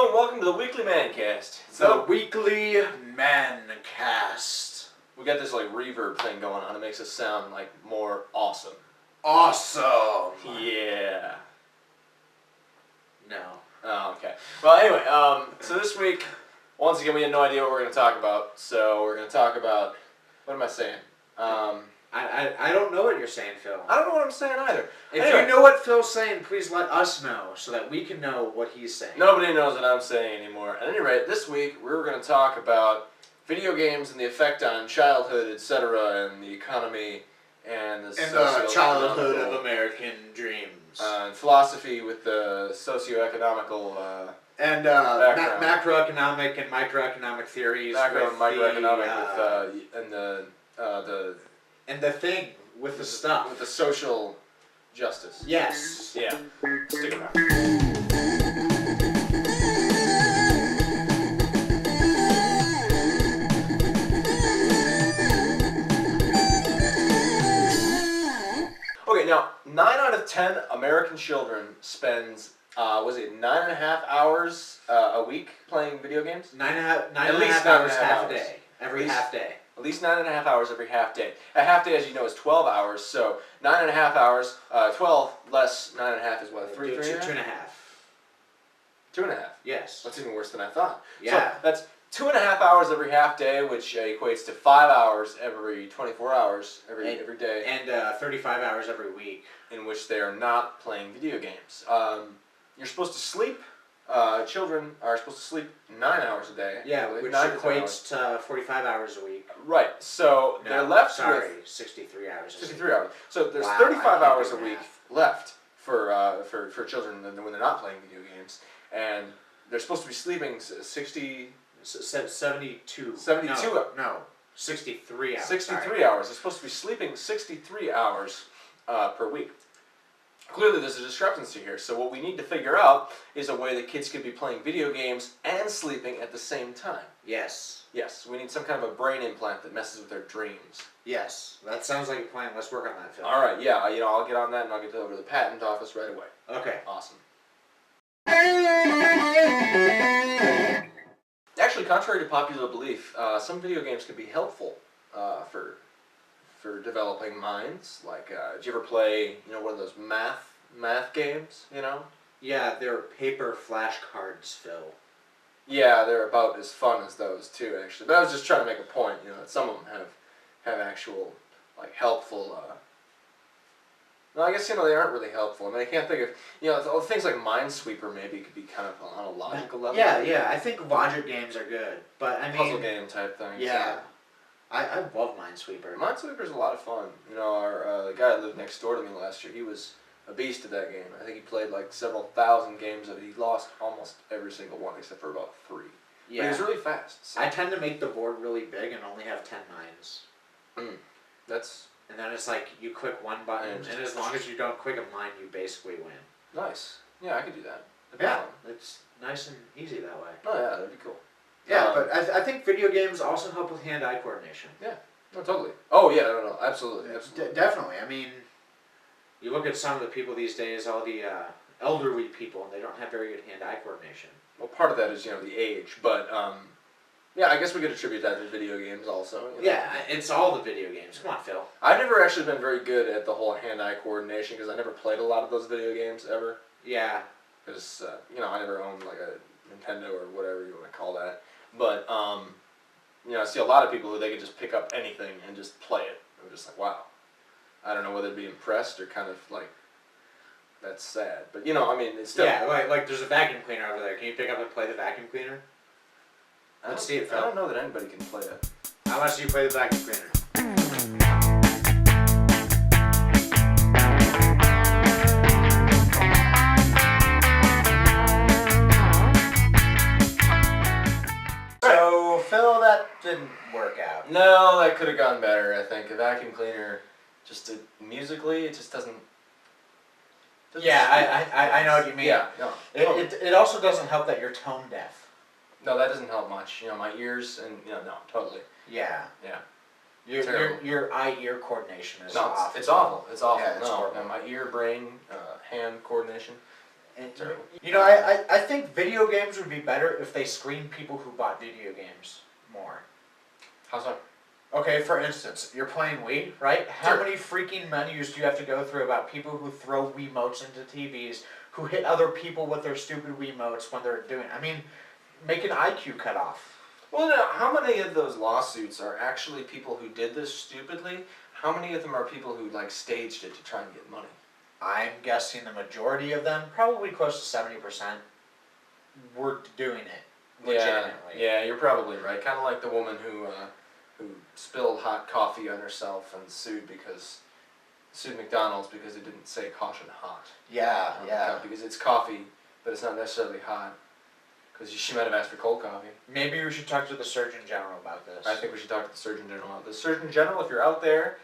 and welcome to the Weekly MANcast. It's the Weekly MANcast. We got this like reverb thing going on. It makes us sound like more awesome. Awesome. Yeah. No. Oh, okay. Well, anyway, so this week, once again, we had no idea what we're going to talk about. So we're going to talk about, what am I saying? I don't know what you're saying, Phil. I don't know what I'm saying either. If Anyway. you know what Phil's saying, please let us know so that we can know what he's saying. Nobody knows what I'm saying anymore. At any rate, this week we're going to talk about video games and the effect on childhood, etc., and the economy and the childhood of American dreams. And philosophy with the socioeconomical and macroeconomic and microeconomic theories. Macro and microeconomic and the thing with the stuff. With the social justice. Yes. Yeah. Stick around. Okay, now 9 out of 10 American children spends 9.5 hours a week playing video games? Nine and a half hours half a day. Every half day. At least 9.5 hours every half day. A half day, as you know, is 12 hours. So 9.5 hours, 12 less 9.5 is what? 3.5? 2.5. 2.5. Yes. That's even worse than I thought. Yeah. So that's 2.5 hours every half day, which equates to 5 hours every 24 hours every day. And 35 hours every week. In which they are not playing video games. You're supposed to sleep. Children are supposed to sleep 9 hours a day. Yeah, which equates to 45 hours a week. Right. So they're left with 63 hours. 63 hours. So there's 35 hours a week left for children when they're not playing video games, and they're supposed to be sleeping 72. 72. 72. No. 63 hours. 63 hours. They're supposed to be sleeping 63 hours per week. Clearly there's a discrepancy here, so what we need to figure out is a way that kids could be playing video games and sleeping at the same time. Yes. Yes, we need some kind of a brain implant that messes with their dreams. Yes. That sounds like a plan. Let's work on that, Phil. Alright, yeah, I'll get on that and I'll get over to the patent office right away. Okay. Awesome. Actually, contrary to popular belief, some video games can be helpful for developing minds. Like, did you ever play, one of those math games, Yeah, they're paper flashcards, Phil. Yeah, they're about as fun as those too, actually. But I was just trying to make a point, that some of them have actual, helpful, no, I guess, they aren't really helpful. I mean, I can't think of, things like Minesweeper maybe could be kind of on a logical level. Yeah, I think logic games are good, but I mean... Puzzle game type things. Yeah. I love Minesweeper. Minesweeper's a lot of fun. The guy that lived next door to me last year, he was a beast at that game. I think he played several thousand games of it. He lost almost every single one except for about 3. Yeah. But he was really fast. So. I tend to make the board really big and only have 10 mines. And then it's you click one button, and as long as you don't click a mine, you basically win. Nice. Yeah, I could do that. Yeah, it's nice and easy that way. Oh yeah, that'd be cool. Yeah, but I think video games also help with hand-eye coordination. Yeah, no, totally. Oh yeah, no, absolutely. Definitely. I mean, you look at some of the people these days, all the elderly people, and they don't have very good hand-eye coordination. Well, part of that is, the age, but, yeah, I guess we could attribute that to video games also. Yeah, it's all the video games. Come on, Phil. I've never actually been very good at the whole hand-eye coordination because I never played a lot of those video games ever. Yeah. Because, I never owned, a Nintendo or whatever you want to call that. But, I see a lot of people who they could just pick up anything and just play it. I'm just like, wow. I don't know whether to be impressed or kind of that's sad. But, it's still... Yeah, like there's a vacuum cleaner over there. Can you pick up and play the vacuum cleaner? Let's see it, Phil. I don't know that anybody can play it. How much do you play the vacuum cleaner? So, Phil, that didn't work out. No, that could have gone better, I think. A vacuum cleaner, musically, it just doesn't... Yeah, I know what you mean. Yeah, no. It also doesn't help that you're tone deaf. No, that doesn't help much. My ears and, no, totally. Yeah. Yeah. Your eye-ear coordination is awful. It's awful. It's awful. Yeah, it's horrible. My ear, brain, hand coordination. And, Terrible. you know, I think video games would be better if they screened people who bought video games more. How's that? Okay, for instance, you're playing Wii, right? How Sure. many freaking menus do you have to go through about people who throw Wiimotes into TVs, who hit other people with their stupid Wiimotes when they're doing... I mean, make an IQ cutoff. Well, now, how many of those lawsuits are actually people who did this stupidly? How many of them are people who, like, staged it to try and get money? I'm guessing the majority of them, probably close to 70%, were doing it legitimately. Yeah, you're probably right. Kind of like the woman who spilled hot coffee on herself and sued McDonald's because it didn't say caution hot. Yeah, on the yeah. cup, because it's coffee, but it's not necessarily hot. Because she might have asked for cold coffee. Maybe we should talk to the Surgeon General about this. I think we should talk to the Surgeon General about this. Surgeon General, if you're out there,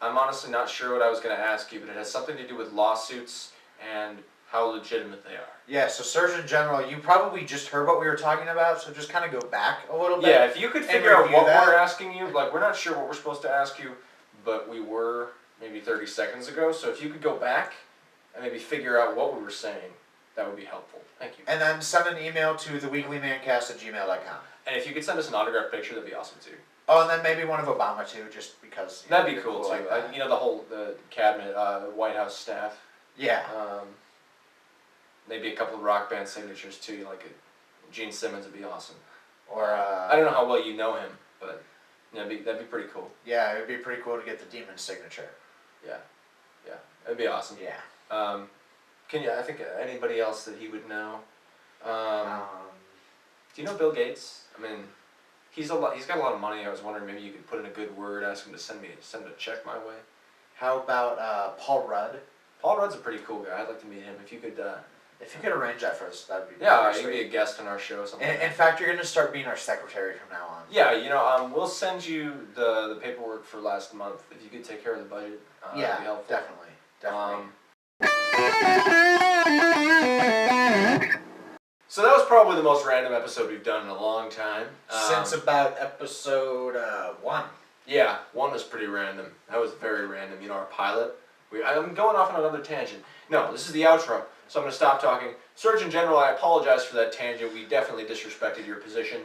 I'm honestly not sure what I was going to ask you, but it has something to do with lawsuits and how legitimate they are. Yeah, so Surgeon General, you probably just heard what we were talking about, so just kind of go back a little bit. Yeah, if you could figure out what that. we're asking you, like, we're not sure what we're supposed to ask you, but we were maybe 30 seconds ago, so if you could go back and maybe figure out what we were saying, that would be helpful. Thank you. And then send an email to theweeklymancast@gmail.com. And if you could send us an autographed picture, that'd be awesome too. Oh, and then maybe one of Obama too, just because. That'd be cool too. like that. You know, the cabinet, White House staff. Yeah. Maybe a couple of rock band signatures too, like Gene Simmons would be awesome. Or I don't know how well you know him, but you know, that'd be pretty cool. yeah, it would be pretty cool to get the Demon's signature. Yeah, it'd be awesome. Yeah. I think anybody else that he would know? Do you know Bill Gates? I mean, he's got a lot of money. I was wondering maybe you could put in a good word, ask him to send a check my way. How about Paul Rudd? Paul Rudd's a pretty cool guy. I'd like to meet him. If you could. If you could arrange that for us, that'd be Yeah, pretty you could be sweet. a guest on our show or something. In fact, you're going to start being our secretary from now on. Yeah, you know, we'll send you the paperwork for last month. If you could take care of the budget, that'd be helpful. Definitely. So that was probably the most random episode we've done in a long time. Since about episode 1. Yeah, 1 was pretty random. That was very random. You know, our pilot. I'm going off on another tangent. No, this is the outro, so I'm going to stop talking. Surgeon General, I apologize for that tangent. We definitely disrespected your position.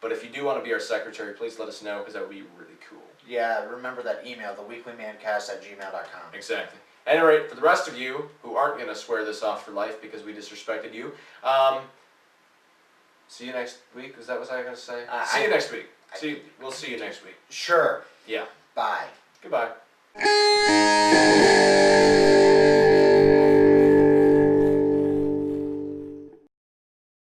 But if you do want to be our secretary, please let us know, because that would be really cool. Yeah, remember that email, theweeklymancast@gmail.com. Exactly. At any rate, for the rest of you who aren't going to swear this off for life because we disrespected you, see you next week. Is that what I was going to say? See you next week. We'll see you next week. Sure. Yeah. Bye. Goodbye.